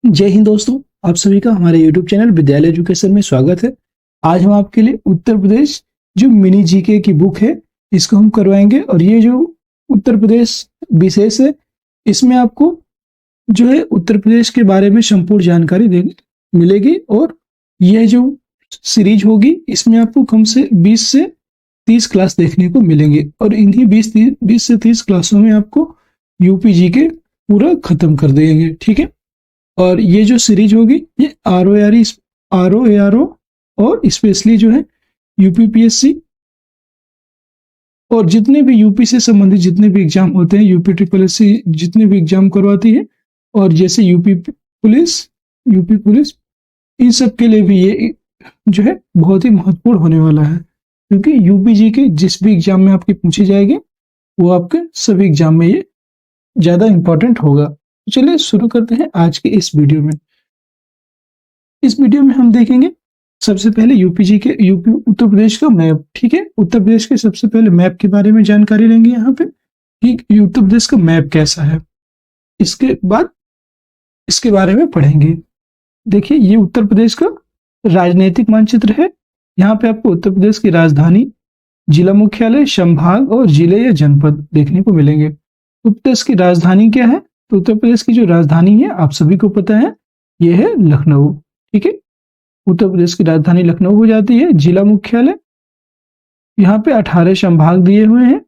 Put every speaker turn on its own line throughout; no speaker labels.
जय हिंद दोस्तों। आप सभी का हमारे YouTube चैनल विद्यालय एजुकेशन में स्वागत है। आज हम आपके लिए उत्तर प्रदेश जो मिनी जीके की बुक है इसको हम करवाएंगे। और ये जो उत्तर प्रदेश विशेष है इसमें आपको जो है उत्तर प्रदेश के बारे में संपूर्ण जानकारी मिलेगी। और यह जो सीरीज होगी इसमें आपको कम से 20 से 30 क्लास देखने को मिलेंगे। और इन्हीं 20 से 30 क्लासों में आपको यूपी जीके पूरा खत्म कर देंगे। ठीक है। और ये जो सीरीज होगी ये RO और स्पेशली जो है यूपीपीएससी और जितने भी यूपी से संबंधित जितने भी एग्जाम होते हैं, यूपी ट्रिपल एस सी जितने भी एग्जाम करवाती है, और जैसे यूपी पुलिस इन सब के लिए भी ये जो है बहुत ही महत्वपूर्ण होने वाला है। क्योंकि यूपी जी के जिस भी एग्जाम में आपकी पूछी जाएगी वो आपके सभी एग्जाम में ये ज्यादा इंपॉर्टेंट होगा। चलिए शुरू करते हैं आज के इस वीडियो में। इस वीडियो में हम देखेंगे सबसे पहले यूपी उत्तर प्रदेश का मैप। ठीक है। उत्तर प्रदेश के सबसे पहले मैप के बारे में जानकारी लेंगे यहाँ पे कि उत्तर प्रदेश का मैप कैसा है। इसके बाद इसके बारे में पढ़ेंगे। देखिए ये उत्तर प्रदेश का राजनीतिक मानचित्र है। यहाँ पे आपको उत्तर प्रदेश की राजधानी, जिला मुख्यालय, संभाग और जिले या जनपद देखने को मिलेंगे। उत्तर प्रदेश की राजधानी क्या है? तो उत्तर प्रदेश की जो राजधानी है आप सभी को पता है, यह है लखनऊ। ठीक है। उत्तर प्रदेश की राजधानी लखनऊ हो जाती है। जिला मुख्यालय, यहाँ पे 18 संभाग दिए हुए हैं।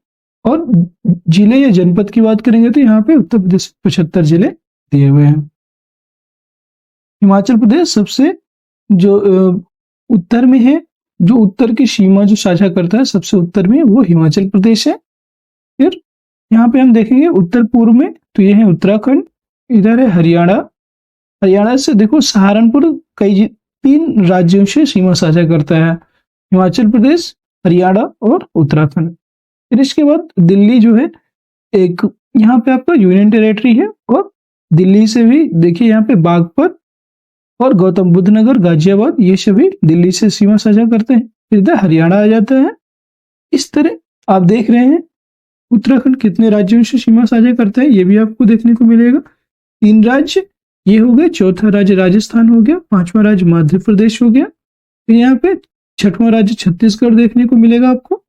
और जिले या जनपद की बात करेंगे तो यहाँ पे उत्तर प्रदेश 75 जिले दिए हुए हैं। हिमाचल प्रदेश सबसे जो उत्तर में है, जो उत्तर की सीमा जो साझा करता है सबसे उत्तर में, वो हिमाचल प्रदेश है। फिर यहाँ पे हम देखेंगे उत्तर पूर्व में तो ये है उत्तराखंड, इधर है हरियाणा। हरियाणा से देखो सहारनपुर 3 राज्यों से सीमा साझा करता है, हिमाचल प्रदेश, हरियाणा और उत्तराखंड। फिर इसके बाद दिल्ली जो है एक यहाँ पे आपका यूनियन टेरेटरी है। और दिल्ली से भी देखिए यहाँ पे बागपत और गौतम बुद्ध नगर, गाजियाबाद, ये सभी दिल्ली से सीमा साझा करते हैं। फिर इधर हरियाणा आ जाता है। इस तरह आप देख रहे हैं उत्तराखंड कितने राज्यों से सीमा साझा करता है ये भी आपको देखने को मिलेगा। 3 राज्य ये हो गए। चौथा राज्य राजस्थान हो गया। 5वां राज्य मध्य प्रदेश हो गया। फिर यहाँ पे 6वां राज्य छत्तीसगढ़ देखने को मिलेगा आपको।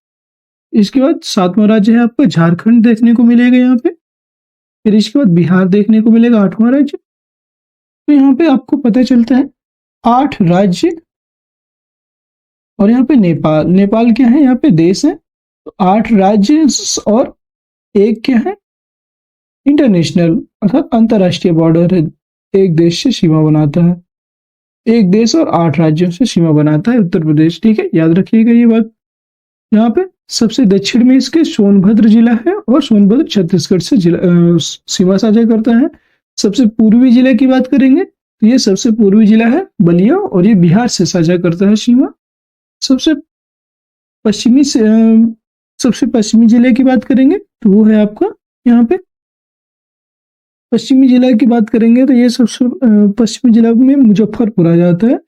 इसके बाद 7वां राज्य है आपका झारखंड देखने को मिलेगा यहाँ पे। फिर इसके बाद बिहार देखने को मिलेगा 8वां राज्य। तो यहाँ पे आपको पता चलता है 8 राज्य। और यहाँ पे नेपाल क्या है? यहाँ पे देश है। तो 8 राज्य और एक क्या है? इंटरनेशनल अर्थात अंतरराष्ट्रीय बॉर्डर है। एक देश से सीमा बनाता है, एक देश और 8 राज्यों से सीमा बनाता है उत्तर प्रदेश। ठीक है, याद रखिएगा ये बात। यहाँ पे सबसे दक्षिण में इसके सोनभद्र जिला है और सोनभद्र छत्तीसगढ़ से सीमा साझा करता है। सबसे पूर्वी जिले की बात करेंगे तो ये सबसे पूर्वी जिला है बलिया, और ये बिहार से साझा करता है सीमा। सबसे पश्चिमी जिले की बात करेंगे तो वो है आपका यहाँ पे पश्चिमी जिला की बात करेंगे तो ये सबसे पश्चिमी जिला में मुजफ्फरपुर आ जाता है।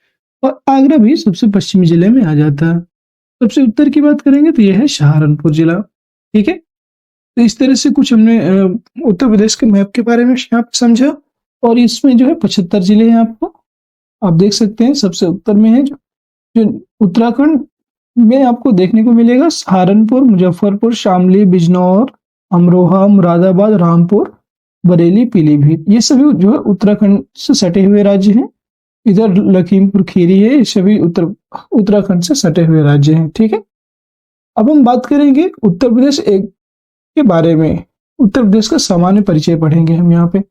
और आगरा भी सबसे पश्चिमी जिले में आ जाता है। सबसे उत्तर की बात करेंगे तो यह है सहारनपुर जिला। ठीक है। तो इस तरह से कुछ हमने उत्तर प्रदेश के मैप के बारे में यहाँ पे समझा। और इसमें जो है 75 जिले हैं आपको, आप देख सकते हैं। सबसे उत्तर में है जो उत्तराखंड में आपको देखने को मिलेगा सहारनपुर, मुजफ्फरपुर, शामली, बिजनौर, अमरोहा, मुरादाबाद, रामपुर, बरेली, पीलीभीत, ये सभी जो है उत्तराखंड से सटे हुए राज्य हैं। इधर लखीमपुर खीरी है, ये सभी उत्तराखंड से सटे हुए राज्य हैं। ठीक है। अब हम बात करेंगे उत्तर प्रदेश एक के बारे में। उत्तर प्रदेश का सामान्य परिचय पढ़ेंगे हम यहाँ पे।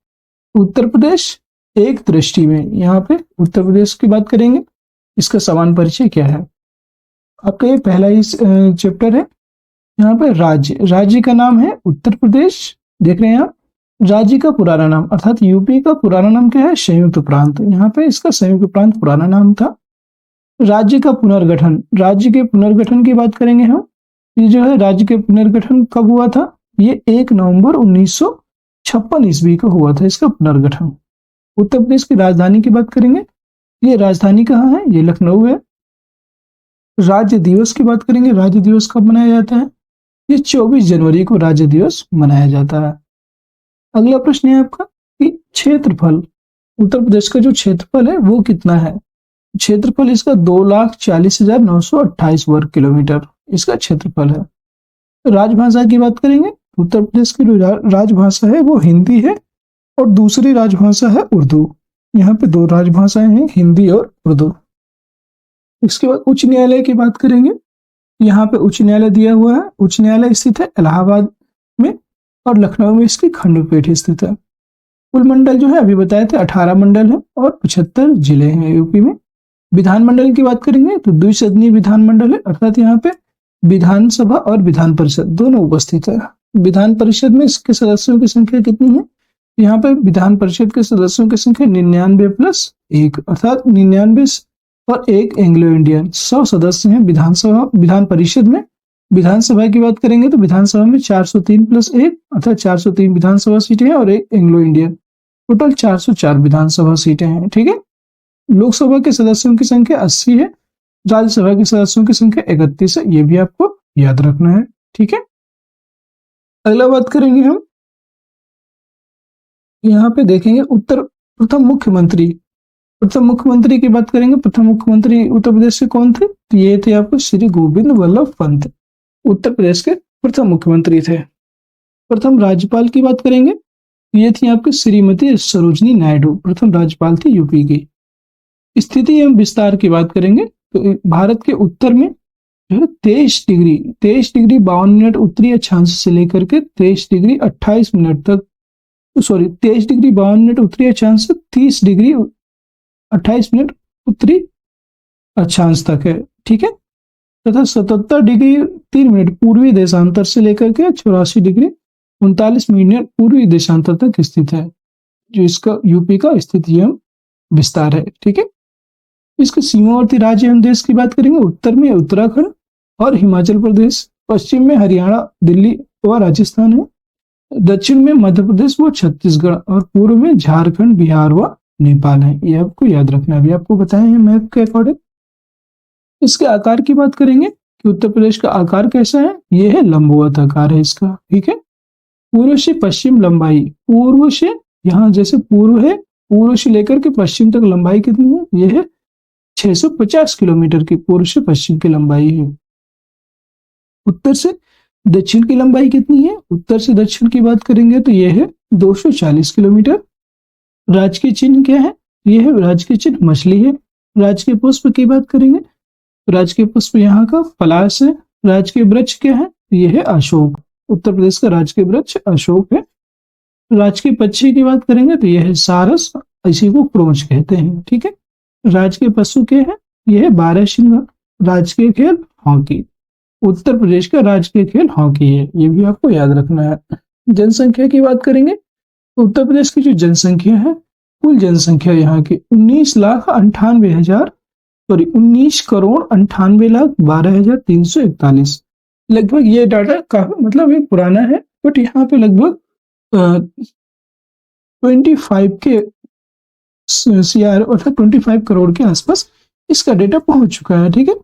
उत्तर प्रदेश एक दृष्टि में, यहाँ पे उत्तर प्रदेश की बात करेंगे, इसका सामान्य परिचय क्या है। आपका ये पहला ही चैप्टर है। यहाँ पे राज्य का नाम है उत्तर प्रदेश, देख रहे हैं आप। राज्य का पुराना नाम अर्थात यूपी का पुराना नाम क्या है? संयुक्त प्रांत। यहाँ पे इसका संयुक्त प्रांत पुराना नाम था। राज्य का पुनर्गठन, राज्य के पुनर्गठन की बात करेंगे हम। ये जो है राज्य के पुनर्गठन कब हुआ था? ये 1 नवंबर 1956 ईस्वी को हुआ था इसका पुनर्गठन। उत्तर प्रदेश की राजधानी की बात करेंगे, ये राजधानी कहाँ है? ये लखनऊ है। राज्य दिवस की बात करेंगे, राज्य दिवस कब मनाया जाता है? ये 24 जनवरी को राज्य दिवस मनाया जाता है। अगला प्रश्न है आपका कि क्षेत्रफल, उत्तर प्रदेश का जो क्षेत्रफल है वो कितना है? क्षेत्रफल इसका 2,40,928 वर्ग किलोमीटर इसका क्षेत्रफल है। राजभाषा की बात करेंगे, उत्तर प्रदेश की जो राजभाषा है वो हिंदी है और दूसरी राजभाषा है उर्दू। यहाँ पे दो राजभाषाएं हैं, हिंदी और उर्दू। इसके बाद उच्च न्यायालय की बात करेंगे। यहाँ पे उच्च न्यायालय दिया हुआ है। उच्च न्यायालय स्थित है इलाहाबाद में और लखनऊ में इसकी खंडपीठ स्थित है। कुल मंडल जो है अभी बताए थे 18 मंडल है और 75 जिले हैं यूपी में। विधानमंडल की बात करेंगे तो द्विसदनीय विधानमंडल है, अर्थात यहाँ पे विधानसभा और विधान परिषद दोनों उपस्थित है। विधान परिषद में इसके सदस्यों की संख्या कितनी है? यहाँ पे विधान परिषद के सदस्यों की संख्या 99+1, अर्थात 99 और 1 एंग्लो इंडियन, 100 सदस्य हैं विधानसभा विधान परिषद में। विधानसभा की बात करेंगे तो विधानसभा में 403+1 अर्थात 403 विधानसभा सीटें हैं और 1 एंग्लो इंडियन, टोटल 404 विधानसभा सीटें हैं। ठीक है। लोकसभा के सदस्यों की संख्या 80 है, राज्यसभा के सदस्यों की संख्या 31 है, ये भी आपको याद रखना है। ठीक है। अगला बात करेंगे हम, यहाँ पे देखेंगे प्रथम मुख्यमंत्री की बात करेंगे। प्रथम मुख्यमंत्री उत्तर प्रदेश के कौन थे? तो ये थे आपको श्री गोविंद वल्लभ पंत, उत्तर प्रदेश के प्रथम मुख्यमंत्री थे। प्रथम राज्यपाल की बात करेंगे, ये थी आपकी श्रीमती सरोजनी नायडू, प्रथम राज्यपाल थी यूपी की। स्थिति एवं विस्तार की बात करेंगे तो भारत के उत्तर में जो है 23 डिग्री 52 मिनट उत्तरी अक्षांश से लेकर के 23 डिग्री 28 मिनट तक, 23 डिग्री 52 मिनट उत्तरी अक्षांश से 30 डिग्री 28 मिनट उत्तरी अक्षांश तक है। ठीक है। तथा 77 डिग्री 3 मिनट पूर्वी देशांतर से लेकर के 84 डिग्री 39 मिनट पूर्वी देशांतर तक स्थित है, जो इसका यूपी का स्थिति एवं विस्तार है। ठीक है। इसके सीमावर्ती राज्य एवं देश की बात करेंगे, उत्तर में उत्तराखंड और हिमाचल प्रदेश, पश्चिम में हरियाणा, दिल्ली व राजस्थान है, दक्षिण में मध्य प्रदेश व छत्तीसगढ़ और पूर्व में झारखंड, बिहार व नेपाल है। ये आपको याद रखना, अभी आपको बताए हैं मैप के अकॉर्डिंग। इसके आकार की बात करेंगे कि उत्तर प्रदेश का आकार कैसा है, यह है लंबवत आकार है इसका। ठीक है। पूर्व से पश्चिम लंबाई, पूर्व से यहाँ जैसे पूर्व है, पूर्व से लेकर के पश्चिम तक लंबाई कितनी है? यह है 650 किलोमीटर की पूर्व से पश्चिम की लंबाई है। उत्तर से दक्षिण की लंबाई कितनी है? उत्तर से दक्षिण की बात करेंगे तो यह है 240 किलोमीटर। राजकीय चिन्ह क्या है? यह है राजकीय चिन्ह मछली है। राजकीय पुष्प की बात करेंगे, राजकीय पुष्प यहाँ का पलाश है। राजकीय वृक्ष क्या है? यह है अशोक, उत्तर प्रदेश का राजकीय वृक्ष अशोक है। राजकीय पक्षी की बात करेंगे तो यह है सारस, इसी को क्रोंच कहते हैं। ठीक है। राजकीय पशु क्या है? यह है बारहसिंगा। राजकीय खेल हॉकी, उत्तर प्रदेश का राजकीय खेल हॉकी है, ये भी आपको याद रखना है। जनसंख्या की बात करेंगे, उत्तर प्रदेश की जो जनसंख्या है, कुल जनसंख्या यहाँ की 19,98,12,341, लगभग ये डाटा काफी मतलब ये पुराना है, बट यहाँ पे लगभग 25 के सीआर अर्थात 25 करोड़ के आसपास इसका डेटा पहुंच चुका है। ठीक है।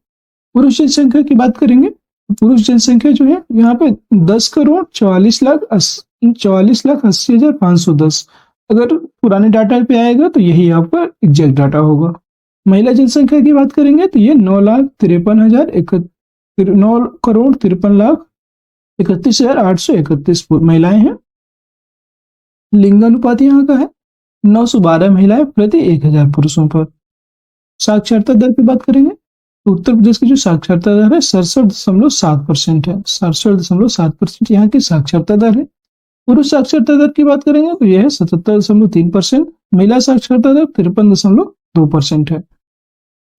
पुरुष जनसंख्या की बात करेंगे, पुरुष जनसंख्या जो है यहाँ पे 10,44,80,510, अगर पुराने डाटा पे आएगा तो यही आपका एग्जैक्ट डाटा होगा। महिला जनसंख्या की बात करेंगे तो ये 9,53,31,31,31,831 महिलाएं हैं। लिंगानुपात यहाँ का है 912 महिलाएं प्रति 1000 पुरुषों पर। साक्षरता दर की बात करेंगे, उत्तर प्रदेश की जो साक्षरता दर है 67.7% है। 67.7% यहाँ की साक्षरता दर है। पुरुष साक्षरता दर की बात करेंगे तो यह है 77.3%। महिला साक्षरता दर 53.2% है।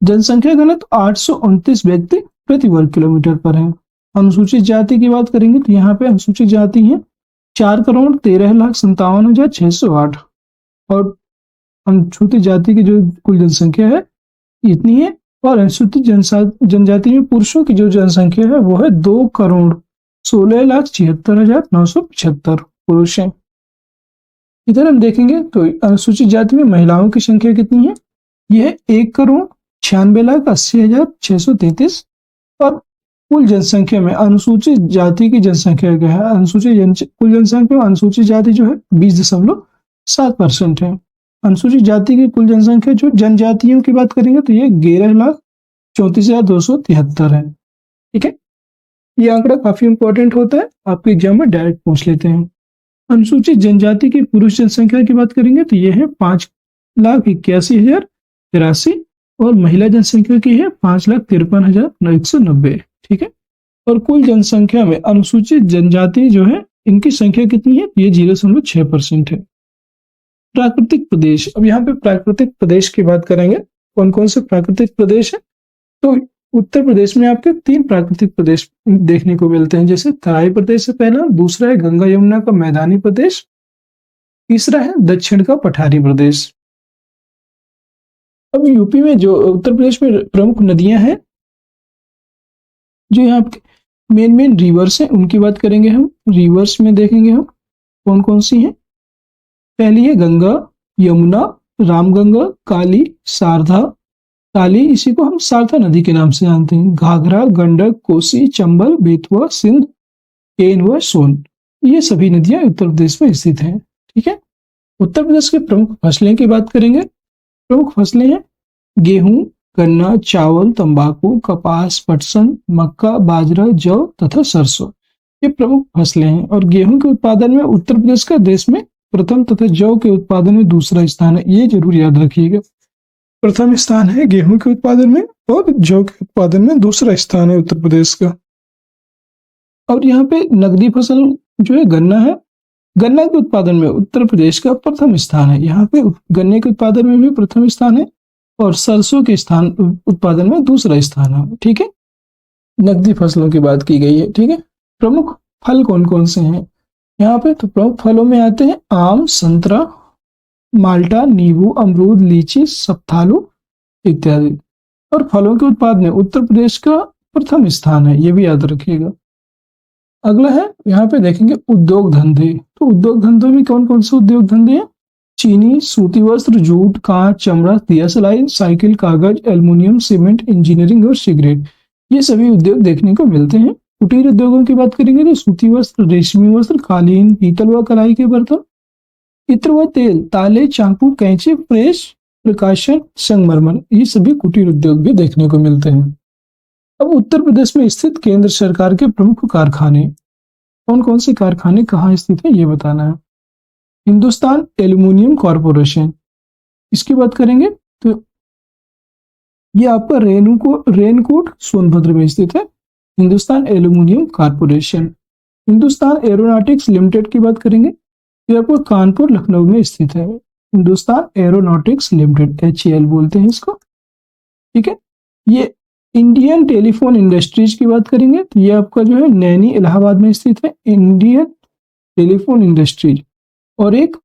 जनसंख्या घनत्व 829 व्यक्ति प्रति वर्ग किलोमीटर पर है। अनुसूचित जाति की बात करेंगे तो यहाँ पे अनुसूचित जाति है 4,13,57,608 और अनुसूचित जाति की जो कुल जनसंख्या है इतनी है। और अनुसूचित जनजाति में पुरुषों की जो जनसंख्या है वो है 2,16,76,975 पुरुष हैं। इधर हम देखेंगे तो अनुसूचित जाति में महिलाओं की संख्या कितनी है? यह 1,96,80,633 और कुल जनसंख्या में अनुसूचित जाति की जनसंख्या क्या है? कुल जनसंख्या में अनुसूचित जाति जो है 20.7% है। अनुसूचित जाति की कुल जनसंख्या जो जनजातियों की बात करेंगे तो ये 11,34,273 है। ठीक है, ये आंकड़ा काफी इंपॉर्टेंट होता है, आपके एग्जाम में डायरेक्ट पूछ लेते हैं। अनुसूचित जनजाति की पुरुष जनसंख्या की बात करेंगे तो ये है 5,81,083 और महिला जनसंख्या की है 5,53,190। ठीक है, और कुल जनसंख्या में अनुसूचित जनजाति जो है इनकी संख्या कितनी है, ये 0.6% है। प्राकृतिक प्रदेश, अब यहाँ पे प्राकृतिक प्रदेश की बात करेंगे, कौन कौन से प्राकृतिक प्रदेश है। तो उत्तर प्रदेश में आपके 3 प्राकृतिक प्रदेश देखने को मिलते हैं, जैसे तराई प्रदेश है पहला, दूसरा है गंगा यमुना का मैदानी प्रदेश, तीसरा है दक्षिण का पठारी प्रदेश। अब यूपी में जो उत्तर प्रदेश में प्रमुख नदियां हैं, जो यहाँ मेन रिवर्स हैं उनकी बात करेंगे हम। रिवर्स में देखेंगे हम कौन कौन सी हैं। पहली है गंगा, यमुना, रामगंगा, काली, शारदा, काली इसी को हम शारदा नदी के नाम से जानते हैं, घाघरा, गंडक, कोसी, चंबल, बेतवा, सिंध, केन व सोन, ये सभी नदियां उत्तर प्रदेश में स्थित हैं। ठीक है, उत्तर प्रदेश के प्रमुख फसलें की बात करेंगे। प्रमुख फसलें हैं गेहूं, गन्ना, चावल, तंबाकू, कपास, पटसन, मक्का, बाजरा, जौ तथा सरसों, ये प्रमुख फसलें हैं। और गेहूं के उत्पादन में उत्तर प्रदेश का देश में प्रथम तथा जौ के उत्पादन में दूसरा स्थान है, ये जरूर याद रखिएगा। प्रथम स्थान है गेहूं के उत्पादन में और जौ के उत्पादन में दूसरा स्थान है उत्तर प्रदेश का। और यहाँ पे नकदी फसल जो है गन्ना है, गन्ना के उत्पादन में उत्तर प्रदेश का प्रथम स्थान है, यहाँ पे गन्ने के उत्पादन में भी प्रथम स्थान है और सरसों के उत्पादन में दूसरा स्थान है। ठीक है, नकदी फसलों की बात की गई है। ठीक है, प्रमुख फल कौन कौन से हैं यहाँ पे, तो प्रमुख फलों में आते हैं आम, संतरा, माल्टा, नींबू, अमरूद, लीची, सफ्तालू इत्यादि। और फलों के उत्पादन में उत्तर प्रदेश का प्रथम स्थान है, ये भी याद रखिएगा। अगला है यहाँ पे देखेंगे उद्योग धंधे, तो उद्योग धंधों में कौन कौन से उद्योग धंधे हैं, चीनी, सूती वस्त्र, जूट, कांच, चमड़ा, दिया सलाई, साइकिल, कागज, एल्युमिनियम, सीमेंट, इंजीनियरिंग और सिगरेट, ये सभी उद्योग देखने को मिलते हैं। कुटीर उद्योगों की बात करेंगे तो सूती वस्त्र, रेशमी वस्त्र, कालीन, पीतल व कलाई के बर्तन, इत्र व तेल, ताले, चाकू, कैंची, प्रेस, प्रकाशन, संगमरमर, ये सभी कुटीर उद्योग भी देखने को मिलते हैं। अब उत्तर प्रदेश में स्थित केंद्र सरकार के प्रमुख कारखाने, कौन कौन से कारखाने कहाँ स्थित है ये बताना है। हिंदुस्तान एल्युमिनियम कॉरपोरेशन, इसकी बात करेंगे तो ये आपका रेनकोट सोनभद्र में स्थित है, Hindustan aluminium corporation. Hindustan aeronautics limited की बात करेंगे, ये आपको कानपुर लखनऊ में स्थित है, हिंदुस्तान एरोनॉटिक्स लिमिटेड, HAL बोलते हैं इसको। ठीक है, ये इंडियन टेलीफोन इंडस्ट्रीज की बात करेंगे तो ये आपका जो है नैनी इलाहाबाद में स्थित है, इंडियन टेलीफोन इंडस्ट्रीज, और एक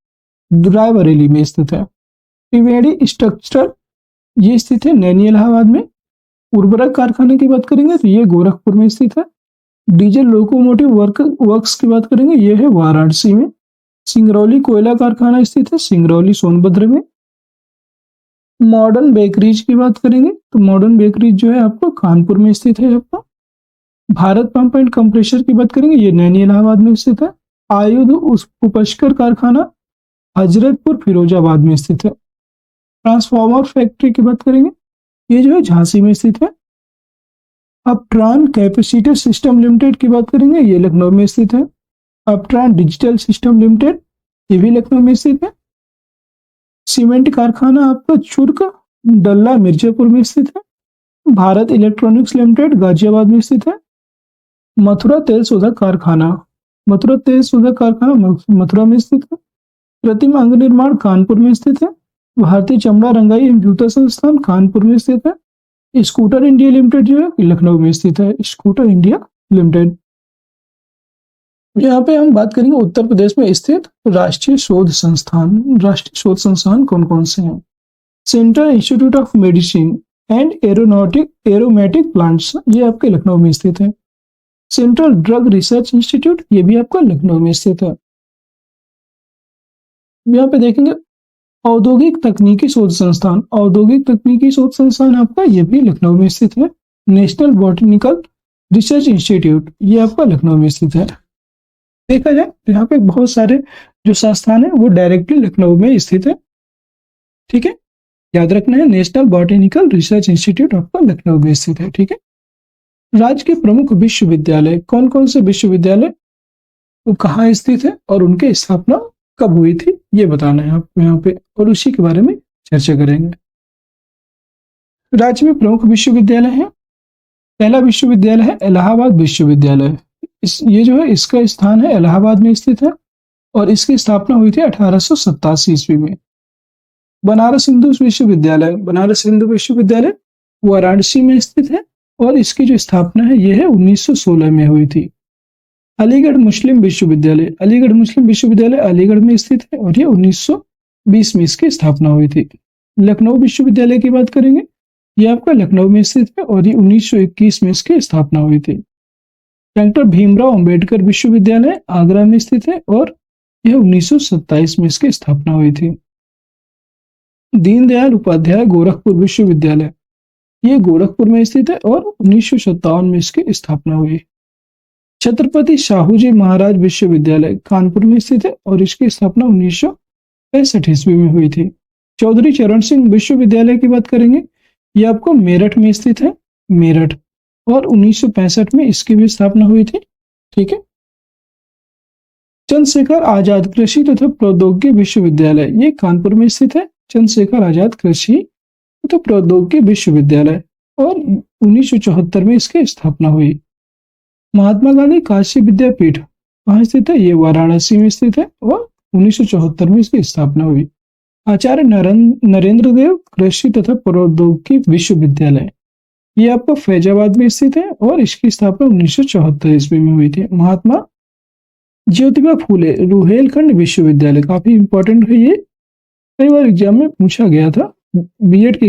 रायबरेली में स्थित है। त्रिवेणी स्ट्रक्चर, ये स्थित है नैनी इलाहाबाद में। उर्वरक कारखाने की बात करेंगे तो ये गोरखपुर में स्थित है। डीजल लोकोमोटिव वर्क्स की बात करेंगे, ये है वाराणसी में। सिंगरौली कोयला कारखाना स्थित है सिंगरौली सोनभद्र में। मॉडर्न बेकरीज की बात करेंगे तो मॉडर्न बेकरीज जो है आपको कानपुर में स्थित है आपका। भारत पंप एंड कंप्रेशर की बात करेंगे, ये नैनी इलाहाबाद में स्थित है। आयुध उपस्कर कारखाना हजरतपुर फिरोजाबाद में स्थित है। ट्रांसफार्मर फैक्ट्री की बात करेंगे, ये जो है झांसी में स्थित है। अपट्रान कैपेसिटर सिस्टम लिमिटेड की बात करेंगे, ये लखनऊ में स्थित है। अपट्रान डिजिटल सिस्टम लिमिटेड, ये भी लखनऊ में स्थित है। सीमेंट कारखाना आपका चुर्क डल्ला मिर्जापुर में स्थित है। भारत इलेक्ट्रॉनिक्स लिमिटेड गाजियाबाद में स्थित है। मथुरा तेल शोधक कारखाना मथुरा में स्थित है। प्रतिमा अंग निर्माण कानपुर में स्थित है। भारतीय चमड़ा रंगाई एवं जूता संस्थान कानपुर में स्थित है। स्कूटर इंडिया लिमिटेड जो है लखनऊ में स्थित है, स्कूटर इंडिया लिमिटेड। यहाँ पे हम बात करेंगे उत्तर प्रदेश में स्थित राष्ट्रीय शोध संस्थान कौन कौन से हैं। Central institute of medicine and aromatic plants, ये आपके लखनऊ में स्थित है। सेंट्रल ड्रग रिसर्च इंस्टीट्यूट, ये भी आपका लखनऊ में स्थित है। यहाँ पे देखेंगे औद्योगिक तकनीकी शोध संस्थान आपका ये भी लखनऊ में स्थित है। नेशनल बॉटनिकल रिसर्च इंस्टीट्यूट, ये आपका लखनऊ में स्थित है। देखा जाए तो यहाँ पे बहुत सारे जो संस्थान है वो डायरेक्टली लखनऊ में स्थित है। ठीक है, याद रखना है नेशनल बॉटेनिकल रिसर्च इंस्टीट्यूट आपका लखनऊ में स्थित है। ठीक है, राज्य के प्रमुख विश्वविद्यालय कौन कौन से विश्वविद्यालय वो कहाँ स्थित है और उनकी स्थापना कब हुई थी ये बताना है आपको यहाँ पे, और उसी के बारे में चर्चा करेंगे। राज्य में प्रमुख विश्वविद्यालय है, पहला विश्वविद्यालय है इलाहाबाद विश्वविद्यालय। ये जो है इसका स्थान है इलाहाबाद में स्थित है और इसकी स्थापना हुई थी 1887 ईस्वी में। बनारस हिंदू विश्वविद्यालय, बनारस हिंदू विश्वविद्यालय वाराणसी में स्थित है और इसकी जो स्थापना है यह है 1916 में हुई थी। अलीगढ़ मुस्लिम विश्वविद्यालय, अलीगढ़ मुस्लिम विश्वविद्यालय अलीगढ़ में स्थित है और यह 1920 में इसकी स्थापना हुई थी। लखनऊ विश्वविद्यालय की बात करेंगे, यह आपका लखनऊ में स्थित है और ये 1921 में इसकी स्थापना हुई थी। डॉक्टर भीमराव अंबेडकर विश्वविद्यालय आगरा में स्थित है और यह 1927 में इसकी स्थापना हुई थी। दीनदयाल उपाध्याय गोरखपुर विश्वविद्यालय, ये गोरखपुर में स्थित है और 1957 में इसकी स्थापना हुई। छत्रपति शाहूजी महाराज विश्वविद्यालय कानपुर में स्थित है और इसकी स्थापना 1965 ईस्वी में हुई थी। चौधरी चरण सिंह विश्वविद्यालय की बात करेंगे, यह आपको मेरठ में स्थित है, मेरठ, और 1965 में इसकी भी स्थापना हुई थी। ठीक है, चंद्रशेखर आजाद कृषि तथा प्रौद्योगिकी विश्वविद्यालय, ये कानपुर में स्थित है, चंद्रशेखर आजाद कृषि तथा प्रौद्योगिकी विश्वविद्यालय, और 1974 में इसकी स्थापना हुई। महात्मा गांधी काशी विद्यापीठ कहाँ स्थित है, ये वाराणसी में स्थित है और 1974 में इसकी स्थापना हुई। आचार्य नरेंद्र देव कृषि तथा प्रौद्योगिकी विश्वविद्यालय, ये आपका फैजाबाद में स्थित है और इसकी स्थापना 1974 ईस्वी में हुई थी। महात्मा ज्योतिबा फूले रुहेलखंड विश्वविद्यालय, काफी इंपॉर्टेंट है ये, कई बार एग्जाम में पूछा गया था, बीएड के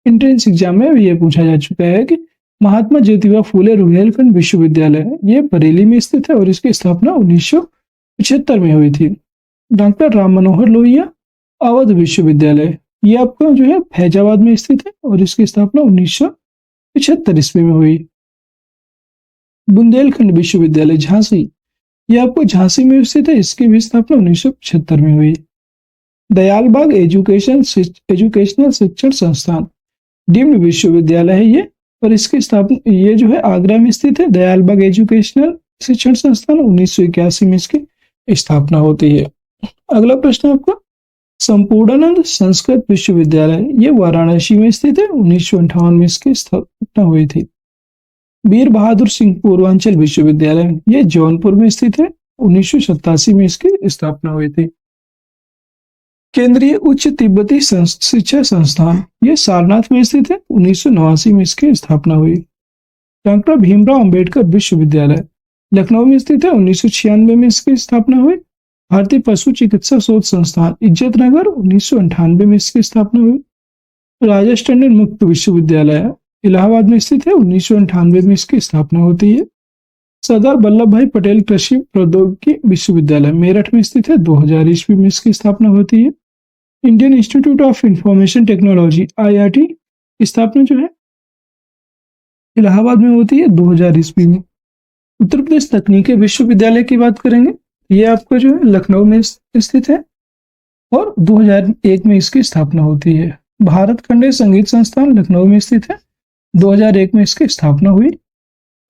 एंट्रेंस एग्जाम में भी ये पूछा जा चुका है कि महात्मा ज्योतिबा फूले रुहेलखंड विश्वविद्यालय ये बरेली में स्थित है और इसकी स्थापना 1975 में हुई थी। डॉक्टर राम मनोहर लोहिया अवध विश्वविद्यालय, ये आपका जो है फैजाबाद में स्थित है और इसकी स्थापना 1975 ईस्वी में हुई। बुंदेलखंड विश्वविद्यालय झांसी, ये आपको झांसी में स्थित है, इसकी भी स्थापना 1975 में हुई। दयालबाग एजुकेशनल शिक्षण संस्थान डीम्ड विश्वविद्यालय है ये, और इसकी स्थापना ये जो है आगरा में स्थित है। दयालबाग एजुकेशनल शिक्षण संस्थान 1981 में इसकी स्थापना होती है। अगला प्रश्न आपका, संपूर्णानंद संस्कृत विश्वविद्यालय, ये वाराणसी में स्थित है, 1958 में इसकी स्थापना हुई थी। वीर बहादुर सिंह पूर्वांचल विश्वविद्यालय, ये जौनपुर में स्थित है, 1987 में इसकी स्थापना हुई थी। केंद्रीय उच्च तिब्बती शिक्षा संस्थान, ये सारनाथ में स्थित है, 1989 में इसकी स्थापना हुई। डॉक्टर भीमराव अंबेडकर विश्वविद्यालय लखनऊ में स्थित है, 1996 में इसकी स्थापना हुई। भारतीय पशु चिकित्सा शोध संस्थान इज्जत नगर, 1998 में इसकी स्थापना हुई। राजस्थान मुक्त विश्वविद्यालय इलाहाबाद में स्थित है, 1998 में इसकी स्थापना होती है। सरदार वल्लभ भाई पटेल कृषि प्रौद्योगिकी विश्वविद्यालय मेरठ में स्थित है, 2000 ईस्वी में इसकी स्थापना होती है। Indian institute of information technology IIT स्थापना जो है इलाहाबाद में होती है, 2000 ईस्वी में। उत्तर प्रदेश तकनीकी विश्वविद्यालय की बात करेंगे, ये आपका जो है लखनऊ में स्थित है और 2001 में इसकी स्थापना होती है। भारत खंडे संगीत संस्थान लखनऊ में स्थित है, 2001 में इसकी स्थापना हुई।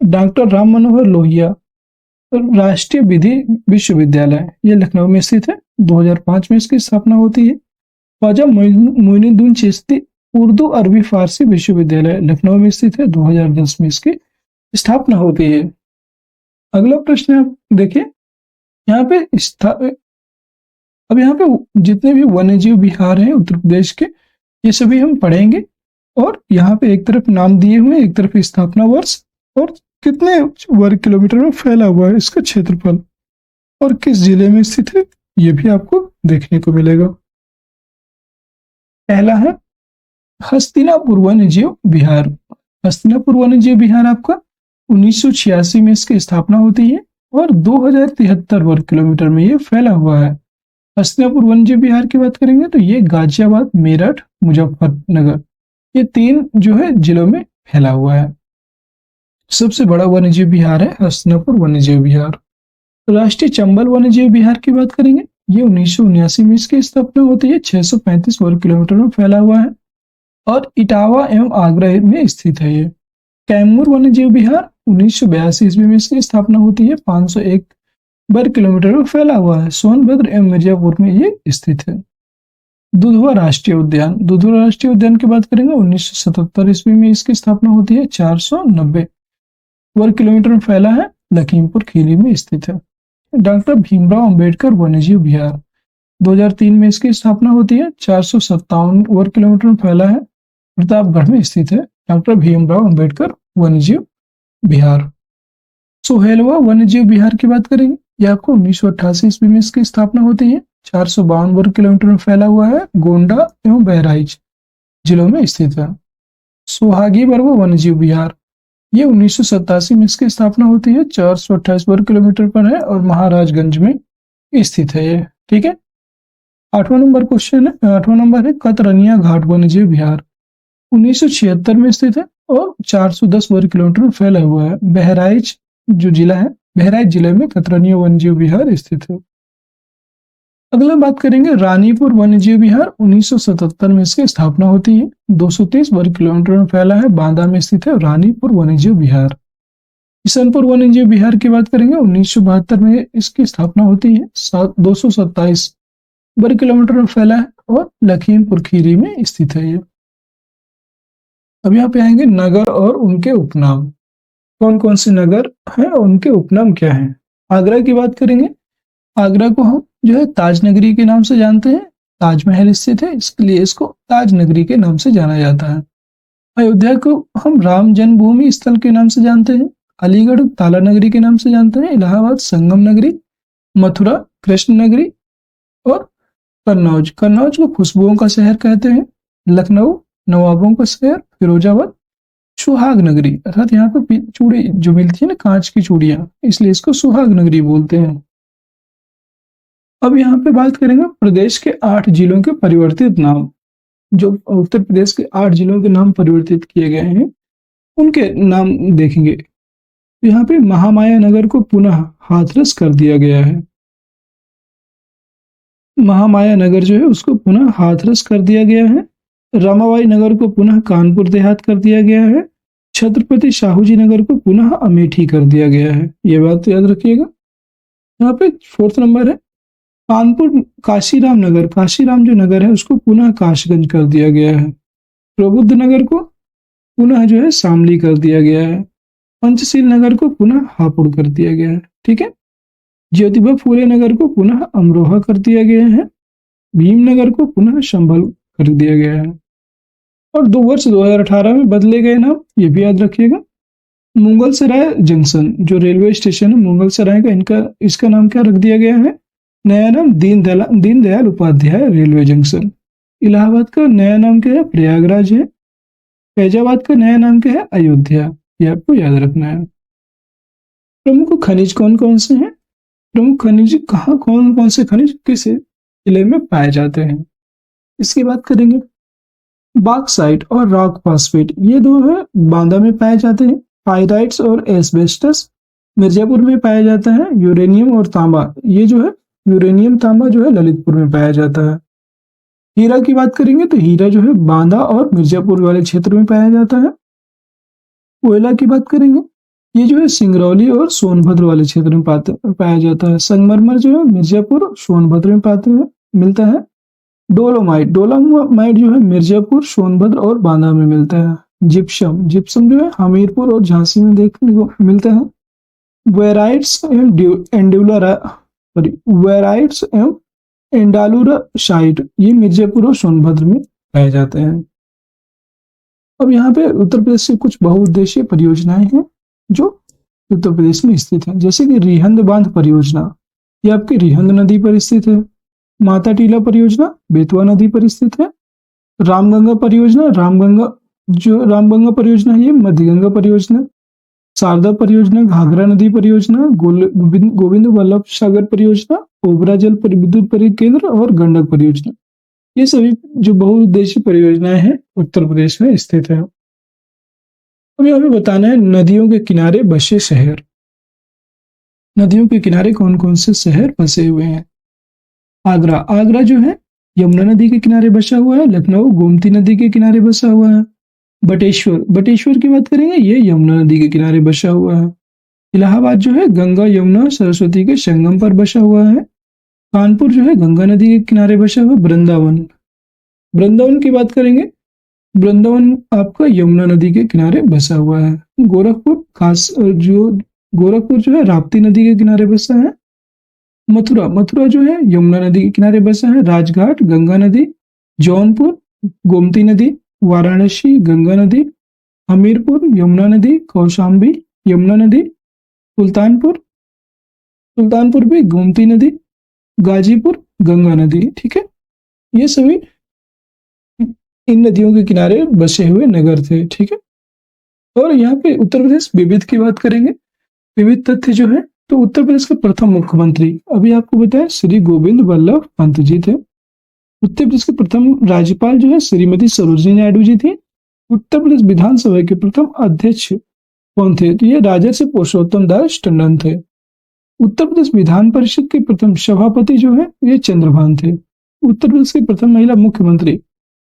डॉक्टर राम मनोहर लोहिया राष्ट्रीय विधि विश्वविद्यालय, ये लखनऊ में स्थित है, 2005 में इसकी स्थापना होती है। ख्वाजा मोइनुद्दीन चिश्ती उर्दू अरबी फारसी विश्वविद्यालय लखनऊ में स्थित है, 2010 में इसकी स्थापना होती है। अगला प्रश्न आप देखिए, यहाँ पे अब यहाँ पे जितने भी वन्यजीव विहार हैं उत्तर प्रदेश के, ये सभी हम पढ़ेंगे, और यहाँ पे एक तरफ नाम दिए हुए, एक तरफ स्थापना वर्ष और कितने वर्ग किलोमीटर में फैला हुआ है इसका क्षेत्रफल और किस जिले में स्थित है, ये भी आपको देखने को मिलेगा। पहला है हस्तिनापुर वन्यजीव विहार। हस्तिनापुर वन्यजीव विहार आपका 1986 में इसकी स्थापना होती है और 2073 वर्ग किलोमीटर में ये फैला हुआ है। हस्तिनापुर वन्यजीव विहार की बात करेंगे तो ये गाजियाबाद, मेरठ, मुजफ्फरनगर, ये 3 जो है जिलों में फैला हुआ है। सबसे बड़ा वन्यजीव विहार है हस्तिनापुर वन्यजीव विहार। राष्ट्रीय चंबल वन्यजीव विहार की बात करेंगे, ये 1979 में इसकी स्थापना होती है। 635 वर्ग किलोमीटर में फैला हुआ है और इटावा एवं आगरा में स्थित है। ये कैमूर वन्यजीव विहार 1982 ईस्वी में इसकी स्थापना होती है। 501 वर्ग किलोमीटर में फैला हुआ है। सोनभद्र एवं मिर्जापुर में ये स्थित है। दुधवा राष्ट्रीय उद्यान, दुधवा राष्ट्रीय उद्यान की बात करेंगे 1977 ईस्वी में इसकी स्थापना होती है। 490 वर्ग किलोमीटर में फैला है, लखीमपुर खीरी में स्थित है। डॉक्टर भीमराव अंबेडकर वन्यजीव विहार 2003 में इसकी स्थापना होती है। 457 वर्ग किलोमीटर में फैला है, प्रतापगढ़ में स्थित है डॉक्टर भीमराव अंबेडकर वन्यजीव विहार। सोहेलवा वन्यजीव विहार की बात करेंगे, यह आपको 1988 ईस्वी में इसकी स्थापना होती है। 452 वर्ग किलोमीटर में फैला हुआ है, गोंडा एवं बहराइच जिलों में स्थित है। सुहागी बरवा वन्यजीव विहार, ये 1987 में इसकी स्थापना होती है। 428 वर्ग किलोमीटर पर है और महाराजगंज में स्थित है ये। ठीक है, 8वां नंबर क्वेश्चन है, 8वां नंबर है कतरनिया घाट वन्यजीव विहार 1976 में स्थित है और 410 वर्ग किलोमीटर में फैला हुआ है। बहराइच जो जिला है, बहराइच जिले में कतरनिया वन्यजीव विहार स्थित है। अगला बात करेंगे रानीपुर वन्यजीव विहार 1977 में इसकी स्थापना होती है। 230 वर्ग किलोमीटर में फैला है, बांदा में स्थित है रानीपुर वन्यजीव विहार। किशनपुर वन्यजीव विहार की बात करेंगे 1972 में इसकी स्थापना होती है। 227 वर्ग किलोमीटर में फैला है और लखीमपुर खीरी में स्थित है ये। अब यहाँ पे आएंगे नगर और उनके उपनाम, कौन कौन से नगर हैं और उनके उपनाम क्या हैं। आगरा की बात करेंगे, आगरा को हम जो है ताज नगरी के नाम से जानते हैं, ताजमहल स्थित है इसके लिए इसको ताज नगरी के नाम से जाना जाता है। अयोध्या को हम राम जन्मभूमि स्थल के नाम से जानते हैं, अलीगढ़ ताला नगरी के नाम से जानते हैं, इलाहाबाद संगम नगरी, मथुरा कृष्ण नगरी और कन्नौज, कन्नौज को खुशबुओं का शहर कहते हैं, लखनऊ नवाबों का शहर, फिरोजाबाद सुहाग नगरी, अर्थात यहाँ पे चूड़ी जो मिलती है ना कांच की चूड़ियां, इसलिए इसको सुहाग नगरी बोलते हैं। अब यहाँ पे बात करेंगे प्रदेश के 8 जिलों के परिवर्तित नाम, जो उत्तर प्रदेश के 8 जिलों के नाम परिवर्तित किए गए हैं उनके नाम देखेंगे। यहाँ पे महामाया नगर को पुनः हाथरस कर दिया गया है, महामाया नगर जो है उसको पुनः हाथरस कर दिया गया है। रामाबाई नगर को पुनः कानपुर देहात कर दिया गया है। छत्रपति शाहू जी नगर को पुनः अमेठी कर दिया गया है, ये बात तो याद रखिएगा। यहाँ पे 4th नंबर है कानपुर काशीराम नगर, काशीराम जो नगर है उसको पुनः काशगंज कर दिया गया है। प्रबुद्ध नगर को पुनः जो है शामली कर दिया गया है। पंचशील नगर को पुनः हापुड़ कर दिया गया है। ठीक है, ज्योतिबा फूले नगर को पुनः अमरोहा कर दिया गया है। भीमनगर को पुनः संभल कर दिया गया है। और 2 वर्ष 2018 में बदले गए नाम, ये भी याद रखिएगा। मुगलसराय जंक्शन जो रेलवे स्टेशन है मुगलसराय का, इसका नाम क्या रख दिया गया है, नया नाम दीनदयाल उपाध्याय रेलवे जंक्शन। इलाहाबाद का नया नाम क्या है, प्रयागराज है। फैजाबाद का नया नाम क्या है, अयोध्या, ये आपको याद रखना है। प्रमुख खनिज कौन कौन से हैं, प्रमुख खनिज कहाँ, कौन कौन से खनिज किस जिले में पाए जाते हैं, इसकी बात करेंगे। बॉक्साइट और रॉक फास्फेट ये दो है बांदा में पाए जाते हैं। पाइराइट्स और एस्बेस्टस मिर्जापुर में पाया जाता है। यूरेनियम और तांबा, ये जो है यूरेनियम तांबा जो है ललितपुर में पाया जाता है। हीरा की बात करेंगे तो हीरा जो है बांदा और मिर्जापुर वाले क्षेत्र में पाया जाता है। कोयला की बात करेंगे, ये जो है सिंगरौली और सोनभद्र वाले क्षेत्र में पाया जाता है। संगमरमर जो है मिर्जापुर सोनभद्र में मिलता है। डोलोमाइट जो है मिर्जापुर सोनभद्र और बांदा में मिलता है। जिप्सम जो है हमीरपुर और झांसी में देखने को मिलता है। वेराइट्स एवं एंडालुरासाइट ये मिर्जापुर और सोनभद्र में पाए जाते हैं। अब यहाँ पे उत्तर प्रदेश से कुछ बहुउद्देशीय परियोजनाएं हैं जो उत्तर प्रदेश में स्थित हैं, जैसे कि रिहंद बांध परियोजना, ये आपकी रिहंद नदी पर स्थित है। माता टीला परियोजना बेतवा नदी पर स्थित है। रामगंगा परियोजना ये मध्यगंगा परियोजना। शारदा परियोजना घाघरा नदी परियोजना, गोविंद वल्लभ सागर परियोजना, ओबरा जल विद्युत परिकेंद्र और गंडक परियोजना, ये सभी जो बहुउद्देशीय परियोजनाएं हैं उत्तर प्रदेश में स्थित है। अब हमें बताना है नदियों के किनारे बसे शहर, नदियों के किनारे कौन कौन से शहर बसे हुए हैं। आगरा, आगरा जो है यमुना नदी के किनारे बसा हुआ है। लखनऊ गोमती नदी के किनारे बसा हुआ है। बटेश्वर, बटेश्वर की बात करेंगे, ये यमुना नदी के किनारे बसा हुआ है। इलाहाबाद जो है गंगा यमुना सरस्वती के संगम पर बसा हुआ है। कानपुर जो है गंगा नदी के किनारे बसा हुआ है। वृंदावन, वृंदावन की बात करेंगे, वृंदावन आपका यमुना नदी के किनारे बसा हुआ है। गोरखपुर खास जो गोरखपुर जो है राप्ती नदी के किनारे बसा है। मथुरा, मथुरा जो है यमुना नदी के किनारे बसा है। राजघाट गंगा नदी। जौनपुर गोमती नदी। वाराणसी गंगा नदी। हमीरपुर यमुना नदी। कौशाम्बी यमुना नदी। सुल्तानपुर, सुल्तानपुर भी गोमती नदी। गाजीपुर गंगा नदी। ठीक है, ये सभी इन नदियों के किनारे बसे हुए नगर थे। ठीक है, और यहाँ पे उत्तर प्रदेश विविध की बात करेंगे। विविध तथ्य जो है, तो उत्तर प्रदेश के प्रथम मुख्यमंत्री अभी आपको बताया श्री गोविंद वल्लभ पंत जी थे। उत्तर प्रदेश के प्रथम राज्यपाल जो है श्रीमती सरोजिनी नायडू जी थी। उत्तर प्रदेश विधानसभा के प्रथम अध्यक्ष कौन थे? तो ये राजर्षि पुरुषोत्तम दास टंडन थे। उत्तर प्रदेश विधान परिषद के प्रथम सभापति जो है ये चंद्रभान थे। उत्तर प्रदेश की प्रथम महिला मुख्यमंत्री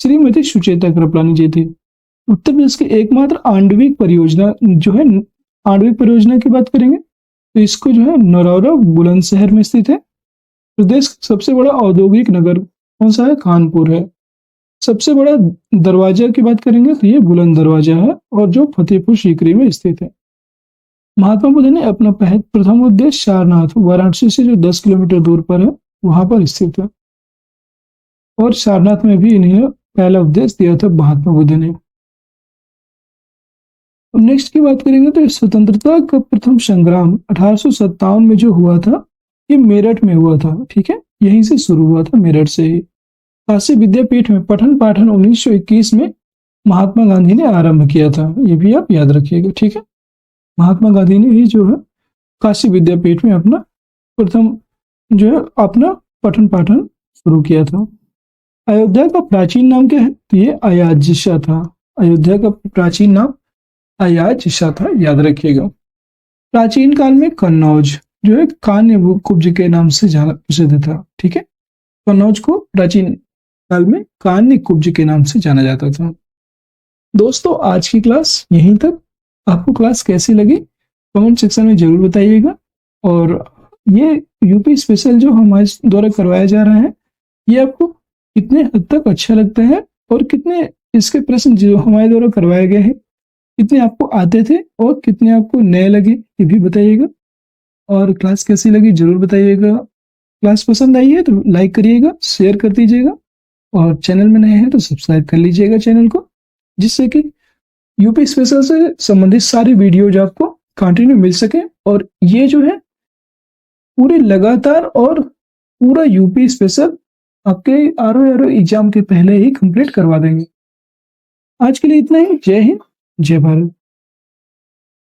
श्रीमती सुचेता कृपलानी जी थी। उत्तर प्रदेश की एकमात्र आणविक परियोजना जो है, आणविक परियोजना की बात करेंगे तो इसको जो है नरौरा बुलंदशहर में स्थित है। प्रदेश का सबसे बड़ा औद्योगिक नगर कौन सा है? कानपुर है। सबसे बड़ा दरवाजा की बात करेंगे तो ये बुलंद दरवाजा है, और जो फतेहपुर सीकरी में स्थित है। महात्मा बुद्ध ने अपना प्रथम उद्देश्य सारनाथ वाराणसी से जो 10 किलोमीटर दूर पर है वहां पर स्थित है, और सारनाथ में भी इन्हें पहला उपदेश दिया था महात्मा बुद्ध ने। अब नेक्स्ट की बात करेंगे तो स्वतंत्रता का प्रथम संग्राम 1857 में जो हुआ था ये मेरठ में हुआ था। ठीक है, यहीं से शुरू हुआ था, मेरठ से ही। काशी विद्यापीठ में पठन पाठन 1921 में महात्मा गांधी ने आरंभ किया था, ये भी आप याद रखिएगा। ठीक है, महात्मा गांधी ने ही जो है काशी विद्यापीठ में अपना प्रथम जो है अपना पठन पाठन शुरू किया था। अयोध्या का प्राचीन नाम क्या है? तो ये अयाजिशा था। अयोध्या का प्राचीन नाम अयाजिशा था, याद रखिएगा। प्राचीन काल में कन्नौज जो है कान्य कुब्ज के नाम से जाना प्रसिद्ध था। ठीक है, कन्नौज को प्राचीन काल में कान्य कुब्ज के नाम से जाना जाता था। दोस्तों, आज की क्लास यहीं तक। आपको क्लास कैसी लगी कमेंट सेक्शन में जरूर बताइएगा। और ये यूपी स्पेशल जो हमारे द्वारा करवाया जा रहा है ये आपको कितने हद तक अच्छा लगता है, और कितने इसके प्रश्न जो हमारे द्वारा करवाए गए हैं कितने आपको आते थे और कितने आपको नए लगे, ये भी बताइएगा। और क्लास कैसी लगी जरूर बताइएगा। क्लास पसंद आई है तो लाइक करिएगा, शेयर कर दीजिएगा, और चैनल में नए हैं तो सब्सक्राइब कर लीजिएगा चैनल को, जिससे कि यूपी स्पेशल से संबंधित सारी वीडियोज आपको कंटिन्यू मिल सके। और ये जो है पूरी लगातार और पूरा यूपी स्पेशल आपके आरओ एग्जाम के पहले ही कंप्लीट करवा देंगे। आज के लिए इतना ही। जय हिंद, जय भारत।